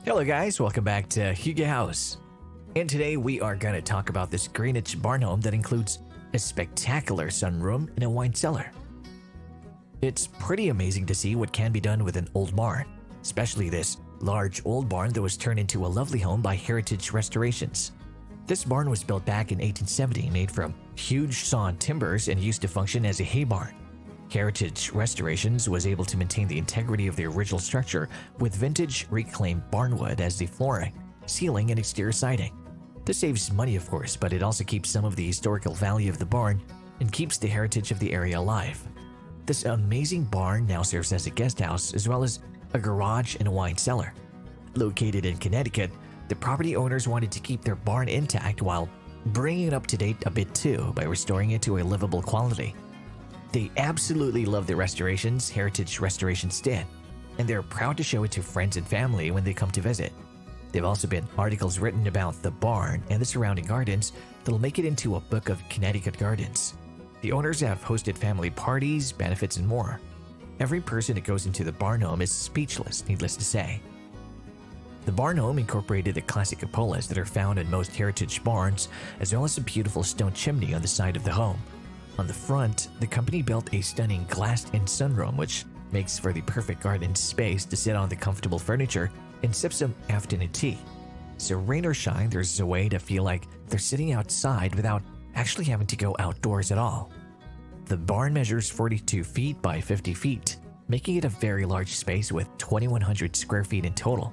Hello guys, welcome back to Hugo House. And today we are going to talk about this Greenwich barn home that includes a spectacular sunroom and a wine cellar. It's pretty amazing to see what can be done with an old barn, especially this large old barn that was turned into a lovely home by Heritage Restorations. This barn was built back in 1870, made from huge sawn timbers and used to function as a hay barn. Heritage Restorations was able to maintain the integrity of the original structure with vintage reclaimed barnwood as the flooring, ceiling, and exterior siding. This saves money, of course, but it also keeps some of the historical value of the barn and keeps the heritage of the area alive. This amazing barn now serves as a guest house as well as a garage and a wine cellar. Located in Connecticut, the property owners wanted to keep their barn intact while bringing it up to date a bit too by restoring it to a livable quality. They absolutely love the restorations Heritage Restorations did, and they're proud to show it to friends and family when they come to visit. There have also been articles written about the barn and the surrounding gardens that'll make it into a book of Connecticut gardens. The owners have hosted family parties, benefits, and more. Every person that goes into the barn home is speechless, needless to say. The barn home incorporated the classic cupolas that are found in most heritage barns, as well as a beautiful stone chimney on the side of the home. On the front, the company built a stunning glassed-in sunroom, which makes for the perfect garden space to sit on the comfortable furniture and sip some afternoon tea. So rain or shine, there's a way to feel like they're sitting outside without actually having to go outdoors at all. The barn measures 42 feet by 50 feet, making it a very large space with 2,100 square feet in total.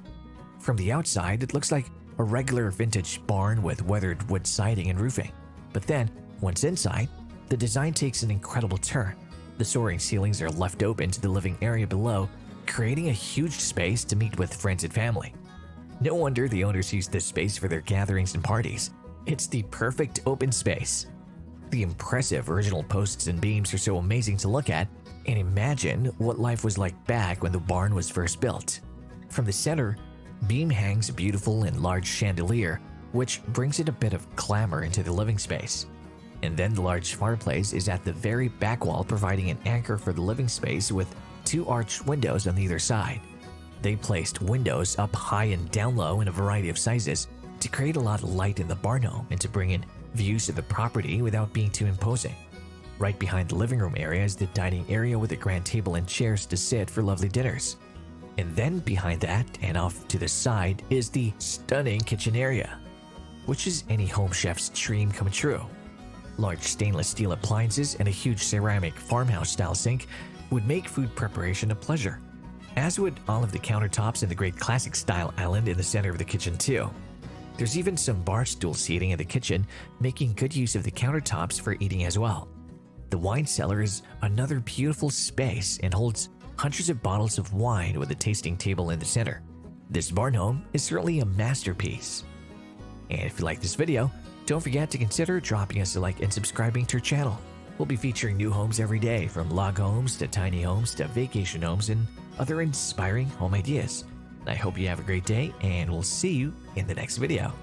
From the outside, it looks like a regular vintage barn with weathered wood siding and roofing. But then, once inside, the design takes an incredible turn. The soaring ceilings are left open to the living area below, creating a huge space to meet with friends and family. No wonder the owners use this space for their gatherings and parties. It's the perfect open space. The impressive original posts and beams are so amazing to look at, and imagine what life was like back when the barn was first built. From the center, beam hangs a beautiful and large chandelier, which brings in a bit of glamour into the living space. And then the large fireplace is at the very back wall, providing an anchor for the living space with two arched windows on either side. They placed windows up high and down low in a variety of sizes to create a lot of light in the barn home and to bring in views of the property without being too imposing. Right behind the living room area is the dining area with a grand table and chairs to sit for lovely dinners. And then behind that and off to the side is the stunning kitchen area, which is any home chef's dream come true. Large stainless steel appliances and a huge ceramic farmhouse-style sink would make food preparation a pleasure, as would all of the countertops and the great classic-style island in the center of the kitchen too. There's even some bar stool seating in the kitchen, making good use of the countertops for eating as well. The wine cellar is another beautiful space and holds hundreds of bottles of wine with a tasting table in the center. This barn home is certainly a masterpiece. And if you like this video, don't forget to consider dropping us a like and subscribing to our channel. We'll be featuring new homes every day, from log homes to tiny homes to vacation homes and other inspiring home ideas. I hope you have a great day, and we'll see you in the next video.